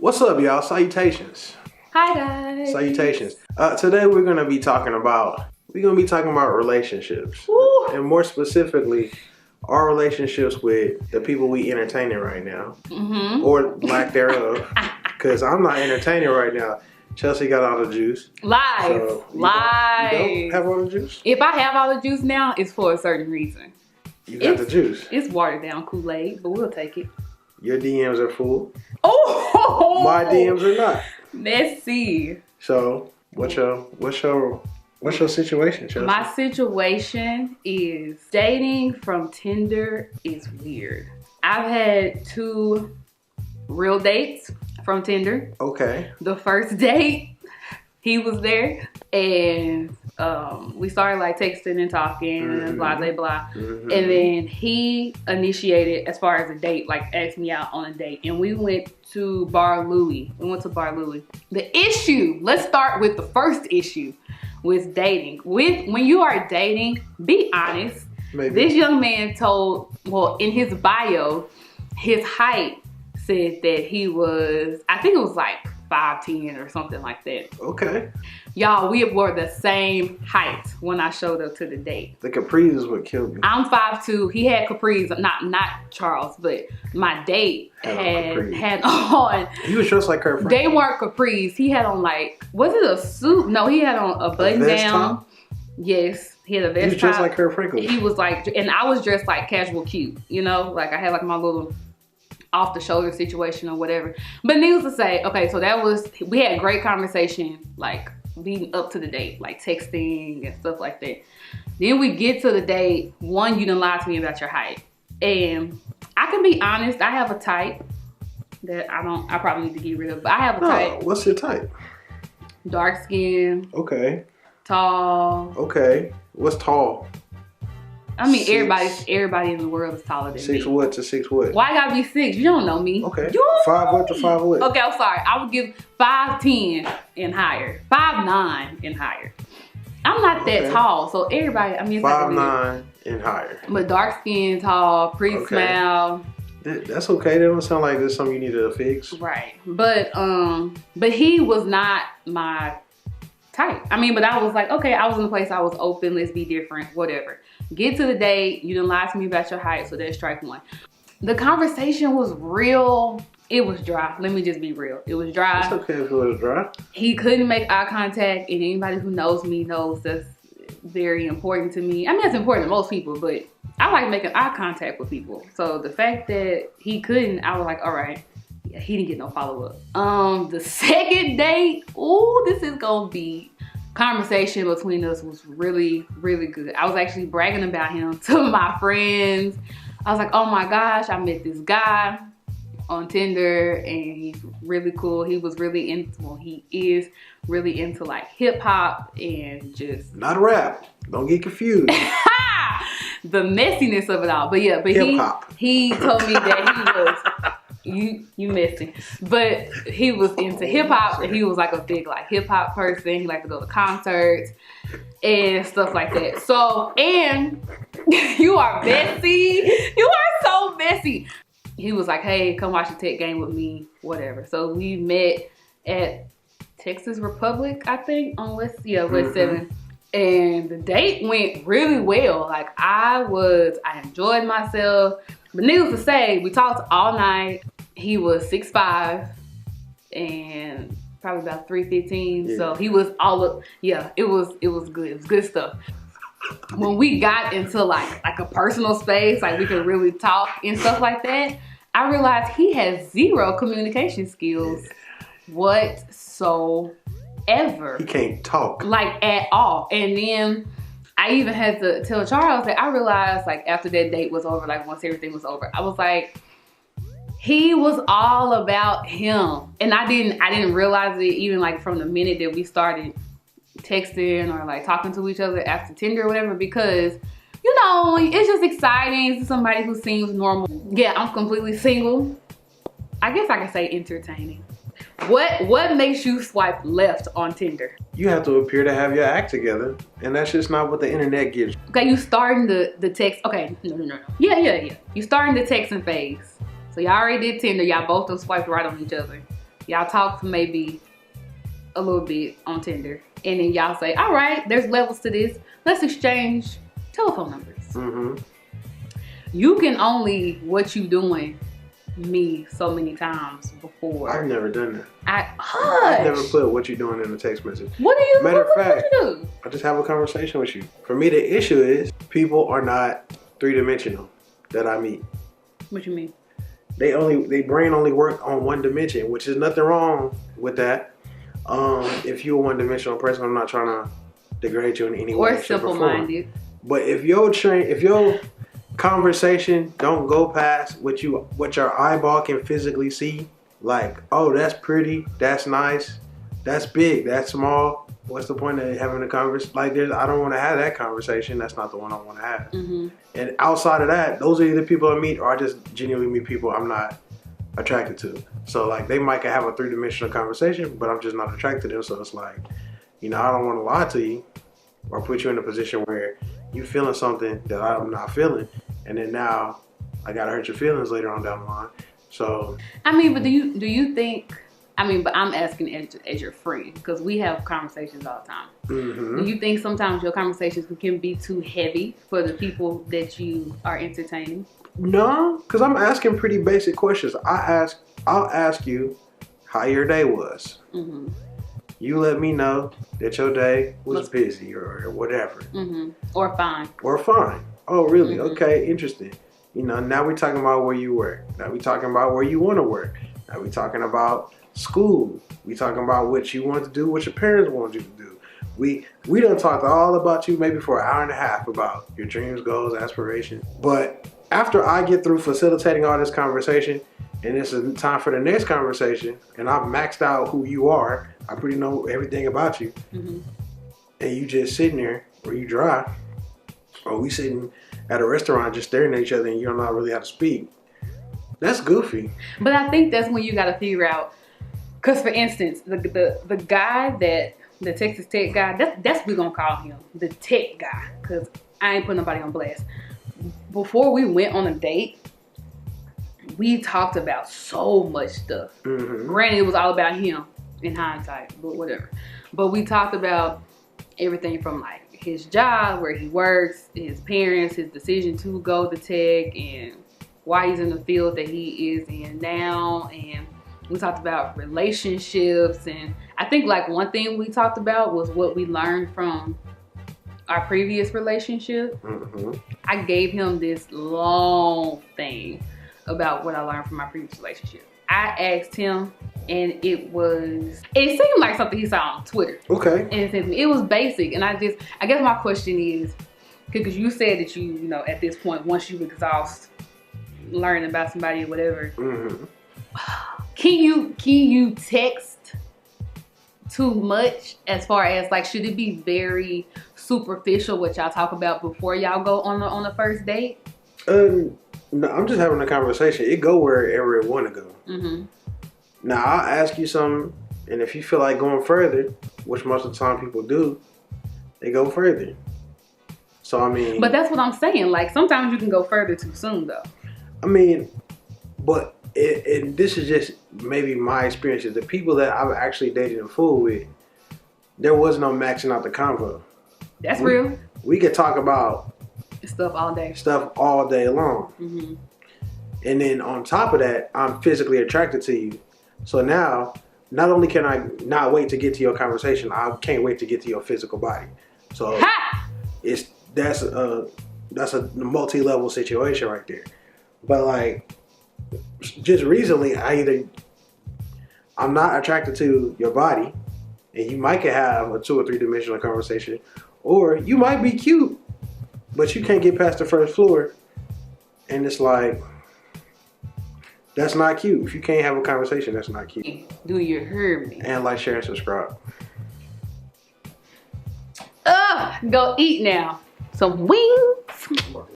What's up, y'all? Salutations. Hi guys. Salutations. Today we're gonna be talking about relationships, and more specifically, our relationships with the people we entertaining right now, or lack thereof. Because I'm not entertaining right now. Chelsea got all the juice. Lies. So Lies. You don't have all the juice? If I have all the juice now, it's for a certain reason. You got the juice. It's watered down Kool-Aid, but we'll take it. Your DMs are full. Oh! My DMs are not. Messy. So, what's your situation, Chelsea? My situation is dating from Tinder is weird. I've had 2 real dates from Tinder. Okay. The first date, he was there, and we started like texting and talking and blah blah blah. And then he initiated as far as a date, like asked me out on a date, and we went to Bar Louie. The issue, let's start with the first issue with dating. When you are dating, be honest. Maybe. This young man told, well, in his bio, his height said that he was, I think it was like 5'10" or something like that. Okay. Y'all, we were the same height when I showed up to the date. The capris is what killed me. I'm 5'2". He had capris, not Charles, but my date had on. He was dressed like Kurt Franklin. They weren't capris. He had on like, was it a suit? No, he had on a button down. Top? Yes, he had a vest. He was dressed like Kurt Franklin. He was like, and I was dressed like casual cute, you know, like I had like my little off the shoulder situation or whatever. But needless to say, okay, so we had great conversation, like leading up to the date, like texting and stuff like that. Then we get to the date. One, you done lied to me about your height. And I can be honest, I have a type that I probably need to get rid of, but I have a type. What's your type? Dark skin. Okay. Tall. Okay. What's tall? I mean, everybody in the world is taller than me. 6 what to 6 what? Why I gotta be 6? You don't know me. Okay. You 5 what to 5 what? Okay, I'm sorry. I would give 5'10" and higher. 5'9" and higher. I'm not that tall, so everybody, I mean, it's 5'9" and higher. But dark skin, tall, pretty smile. That's okay. That don't sound like there's something you need to fix. Right. But he was not my type. I mean, but I was like, okay, I was in a place I was open, let's be different, whatever. Get to the date, you done lied to me about your height, so that's strike 1. The conversation was real. It was dry. Let me just be real. It was dry. It's okay if it was dry. He couldn't make eye contact, and anybody who knows me knows that's very important to me. I mean, it's important to most people, but I like making eye contact with people. So the fact that he couldn't, I was like, all right. Yeah, he didn't get no follow-up. The second date, ooh, this is gonna be, conversation between us was really, really good. I was actually bragging about him to my friends. I was like, oh my gosh, I met this guy on Tinder and he's really cool. He was really he is really into like hip hop and just not rap. Don't get confused. The messiness of it all. But yeah, but hip-hop. he told me that he was you messy, but he was into hip hop and he was like a big like hip hop person. He liked to go to concerts and stuff like that. So, and you are messy. You are so messy. He was like, hey, come watch the tech game with me, whatever. So we met at Texas Republic, I think, on West 7. And the date went really well. Like I enjoyed myself. But needless to say, we talked all night. He was 6'5" and probably about 315. Yeah. So he was all up. Yeah, it was good. It was good stuff. When we got into like a personal space, like we could really talk and stuff like that, I realized he has 0 communication skills whatsoever. He can't talk. Like at all. And then I even had to tell Charles that I realized like after that date was over, like once everything was over, I was like, he was all about him. And I didn't realize it even like from the minute that we started texting or like talking to each other after Tinder or whatever, because you know, it's just exciting to somebody who seems normal. Yeah, I'm completely single. I guess I can say entertaining. What makes you swipe left on Tinder? You have to appear to have your act together, and that's just not what the internet gives you. Okay, you starting the text. Okay, no. Yeah. You starting the texting phase. So y'all already did Tinder. Y'all both have swiped right on each other. Y'all talk for maybe a little bit on Tinder. And then y'all say, all right, there's levels to this. Let's exchange telephone numbers. Mm-hmm. You can only what you doing me so many times before. I've never done that. Hush. I've never put what you doing in a text message. What do you? Matter of fact, what you do? I just have a conversation with you. For me, the issue is people are not 3-dimensional that I meet. What you mean? They brain only work on 1 dimension, which is nothing wrong with that. If you're a 1-dimensional person, I'm not trying to degrade you in any way. Or simple-minded. But if your conversation don't go past what your eyeball can physically see, like, oh, that's pretty, that's nice, that's big, that's small. What's the point of having a conversation? Like, I don't want to have that conversation. That's not the one I want to have. Mm-hmm. And outside of that, those are either people I meet or I just genuinely meet people I'm not attracted to. So, like, they might have a 3-dimensional conversation, but I'm just not attracted to them. So it's like, I don't want to lie to you or put you in a position where you feeling something that I'm not feeling, and then now I gotta hurt your feelings later on down the line. So I mean, but do you think? I mean, but I'm asking as your friend, because we have conversations all the time. Mm-hmm. Do you think sometimes your conversations can be too heavy for the people that you are entertaining? No, because I'm asking pretty basic questions. I'll ask you how your day was. Mm-hmm. You let me know that your day was busy or whatever. Mm-hmm. Or fine. Or fine. Oh, really? Mm-hmm. Okay, interesting. Now we're talking about where you work. Now we're talking about where you want to work. Now we're talking about school. We're talking about what you want to do, what your parents want you to do. We done talked all about you maybe for an hour and a half about your dreams, goals, aspirations. But after I get through facilitating all this conversation, and it's time for the next conversation, and I've maxed out who you are, I pretty know everything about you, mm-hmm. and you just sitting there, or you dry, or we sitting at a restaurant just staring at each other and you don't know really how to speak. That's goofy. But I think that's when you got to figure out, because for instance, the guy the Texas Tech guy, that's what we're going to call him, the tech guy, because I ain't putting nobody on blast. Before we went on a date, we talked about so much stuff. Mm-hmm. Granted, it was all about him in hindsight, but whatever. But we talked about everything from like his job, where he works, his parents, his decision to go to tech, and why he's in the field that he is in now. And we talked about relationships. And I think like one thing we talked about was what we learned from our previous relationship. Mm-hmm. I gave him this long thing about what I learned from my previous relationship. I asked him, and it seemed like something he saw on Twitter. Okay. And it was basic, and I guess my question is, because you said that you at this point, once you exhaust learning about somebody or whatever, mm-hmm. can you text too much, as far as like, should it be very superficial what y'all talk about before y'all go on the first date? No, I'm just having a conversation. It go wherever it want to go. Mm-hmm. Now, I'll ask you something, and if you feel like going further, which most of the time people do, they go further. So, I mean... But that's what I'm saying. Like, sometimes you can go further too soon, though. I mean, but this is just maybe my experiences. The people that I've actually dated and fooled with, there was no maxing out the convo. That's real. We could talk about... Stuff all day. Stuff all day long. Mm-hmm. And then on top of that, I'm physically attracted to you. So now, not only can I not wait to get to your conversation, I can't wait to get to your physical body. So that's a multi-level situation right there. But like, just recently, I'm not attracted to your body, and you might could have a 2 or 3 dimensional conversation, or you might be cute, but you can't get past the first floor, and it's like, that's not cute. If you can't have a conversation, that's not cute. Do you hear me? And like, share, and subscribe. Go eat now. Some wings.